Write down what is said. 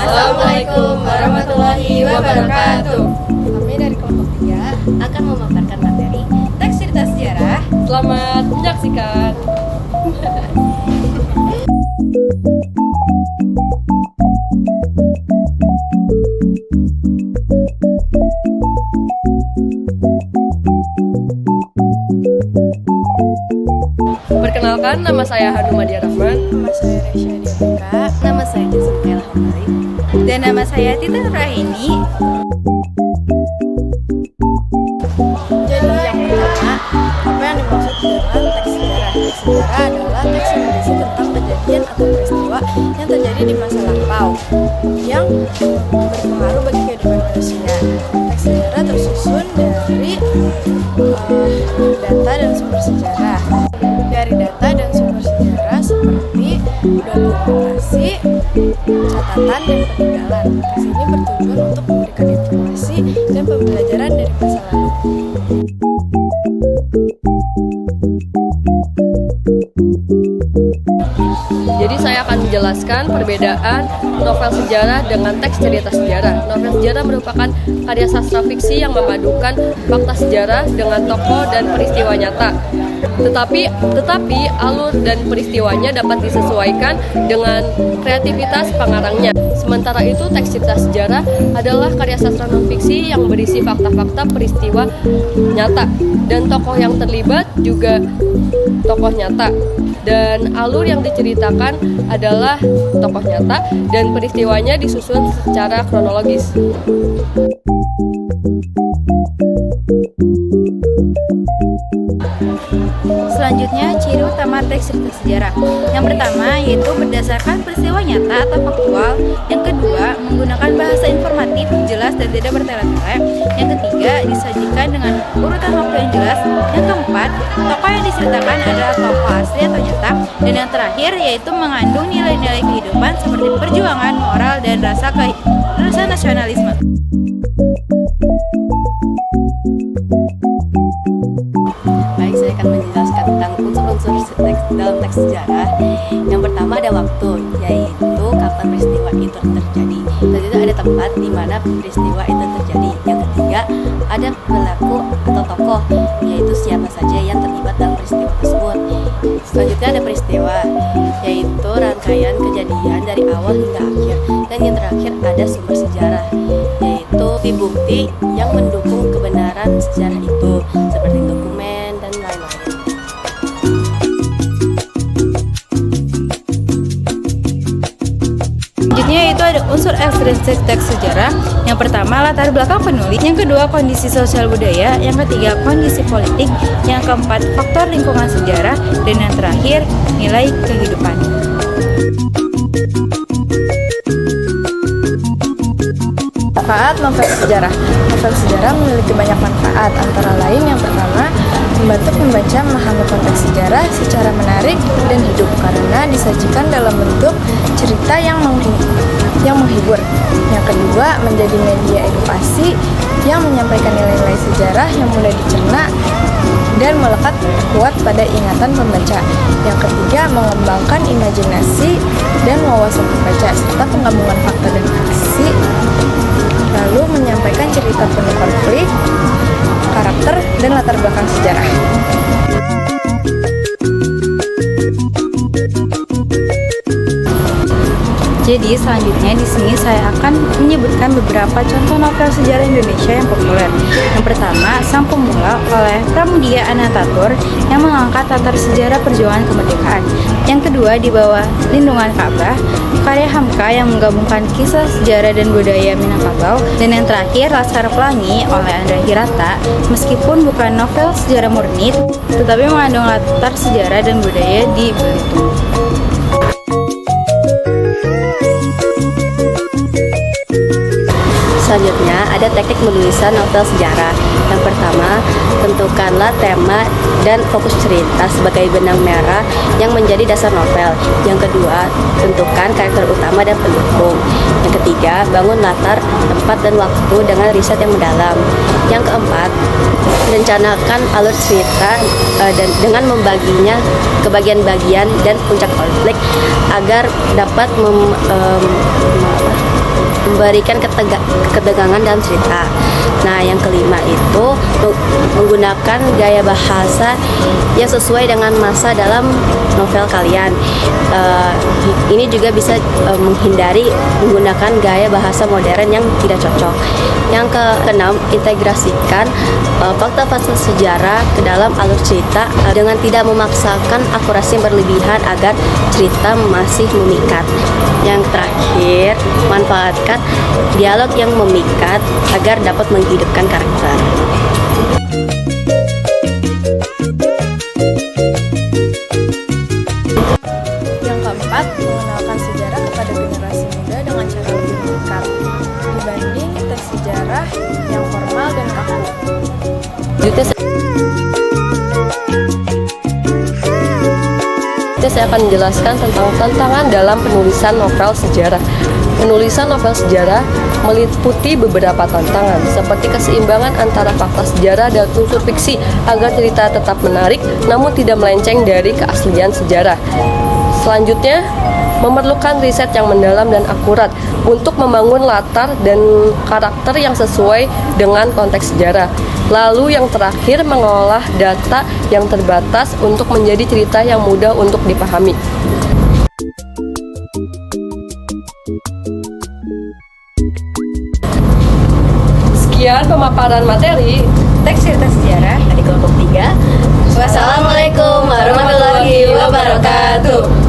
Assalamualaikum warahmatullahi wabarakatuh. Kami dari kelompok 3 Akan memaparkan materi teks cerita sejarah. Selamat menyaksikan. Perkenalkan, nama saya Hanum Madia Rahman. Nama saya Resya Dianka. Nama saya Jasmine Hamari. Dan nama saya Tita Nurahini. Jadi yang pertama, apa yang dimaksud dengan teks sejarah? Teks sejarah adalah teks yang berisi tentang kejadian atau peristiwa yang terjadi di masa lampau yang berpengaruh bagi kehidupan manusia. Teks sejarah tersusun dari data dan sumber sejarah. Dari data dan sumber sejarah seperti dokumentasi, catatan, dan peninggalan. Teks ini bertujuan untuk memberikan informasi dan pembelajaran dari masa lalu. Jadi saya akan menjelaskan perbedaan novel sejarah dengan teks cerita sejarah. Novel sejarah merupakan karya sastra fiksi yang memadukan fakta sejarah dengan tokoh dan peristiwa nyata. Tetapi alur dan peristiwanya dapat disesuaikan dengan kreativitas pengarangnya. Sementara itu, teks cerita sejarah adalah karya sastra non-fiksi yang berisi fakta-fakta peristiwa nyata dan tokoh yang terlibat juga tokoh nyata. Dan alur yang diceritakan adalah tokoh nyata dan peristiwanya disusun secara kronologis. Selanjutnya, ciri utama teks cerita sejarah. Yang pertama yaitu berdasarkan peristiwa nyata atau faktual. Yang kedua, menggunakan bahasa informatif, jelas dan tidak bertele-tele. Yang ketiga, disajikan dengan urutan waktu yang jelas. Yang keempat, tokoh yang diceritakan adalah tokoh asli atau nyata. Dan yang terakhir yaitu mengandung nilai-nilai kehidupan seperti perjuangan, moral, dan rasa nasionalisme. Baik, saya akan menjelaskan tentang unsur-unsur teks dalam teks sejarah. Yang pertama ada waktu, yaitu kapan peristiwa itu terjadi. Dan itu ada tempat di mana peristiwa itu terjadi. Yang ketiga ada pelaku atau tokoh, yaitu siapa saja yang terlibat dalam peristiwa tersebut. Selanjutnya ada peristiwa, yaitu rangkaian kejadian dari awal hingga akhir. Dan yang terakhir ada sumber sejarah, yaitu bukti yang mendukung kebenaran sejarah itu, seperti dokumen dan lain-lain. Selanjutnya yaitu ada unsur ekstrinsik teks sejarah. Yang pertama, latar belakang penulis. Yang kedua, kondisi sosial budaya. Yang ketiga, kondisi politik. Yang keempat, faktor lingkungan sejarah. Dan yang terakhir, nilai kehidupan. Manfaat novel sejarah. Novel sejarah memiliki banyak manfaat, antara lain yang pertama, membantu pembaca memahami konteks sejarah secara menarik dan hidup karena disajikan dalam bentuk cerita yang menghibur. Yang kedua, menjadi media edukasi yang menyampaikan nilai-nilai sejarah yang mudah dicerna dan melekat kuat pada ingatan pembaca. Yang ketiga, mengembangkan imajinasi dan wawasan pembaca serta penggabungan fakta dan fiksi, lalu menyampaikan cerita penuh konflik, karakter, dan latar belakang sejarah. Jadi selanjutnya di sini saya akan menyebutkan beberapa contoh novel sejarah Indonesia yang populer. Yang pertama, Sang Pemula oleh Pramudia Anantatur yang mengangkat latar sejarah perjuangan kemerdekaan. Yang kedua, Di Bawah Lindungan Ka'bah karya Hamka yang menggabungkan kisah sejarah dan budaya Minangkabau. Dan yang terakhir, Laskar Pelangi oleh Andra Hirata, meskipun bukan novel sejarah murni, tetapi mengandung latar sejarah dan budaya di Belitung. Selanjutnya ada teknik menulisan novel sejarah. Yang pertama, tentukanlah tema dan fokus cerita sebagai benang merah yang menjadi dasar novel. Yang kedua, tentukan karakter utama dan pendukung. Yang ketiga, bangun latar, tempat, dan waktu dengan riset yang mendalam. Yang keempat, rencanakan alur cerita dan dengan membaginya ke bagian-bagian dan puncak konflik agar dapat memberikan ketegangan dalam cerita. Nah, yang kelima itu menggunakan gaya bahasa yang sesuai dengan masa dalam novel kalian. Ini juga bisa menghindari menggunakan gaya bahasa modern yang tidak cocok. Yang keenam, integrasikan fakta-fakta sejarah ke dalam alur cerita dengan tidak memaksakan akurasi yang berlebihan agar cerita masih memikat. Yang terakhir, manfaatkan dialog yang memikat agar dapat menghidupkan karakter. Yang keempat, mengenalkan sejarah kepada generasi muda dengan cara lebih mengikat dibanding teks sejarah yang formal dan kaku. Saya akan menjelaskan tentang tantangan dalam penulisan novel sejarah. Penulisan novel sejarah meliputi beberapa tantangan, seperti keseimbangan antara fakta sejarah dan unsur fiksi agar cerita tetap menarik, namun tidak melenceng dari keaslian sejarah. Selanjutnya, memerlukan riset yang mendalam dan akurat untuk membangun latar dan karakter yang sesuai dengan konteks sejarah. Lalu yang terakhir, mengolah data yang terbatas untuk menjadi cerita yang mudah untuk dipahami. Sekian pemaparan materi Teks cerita sejarah dari kelompok 3. Wassalamualaikum warahmatullahi wabarakatuh.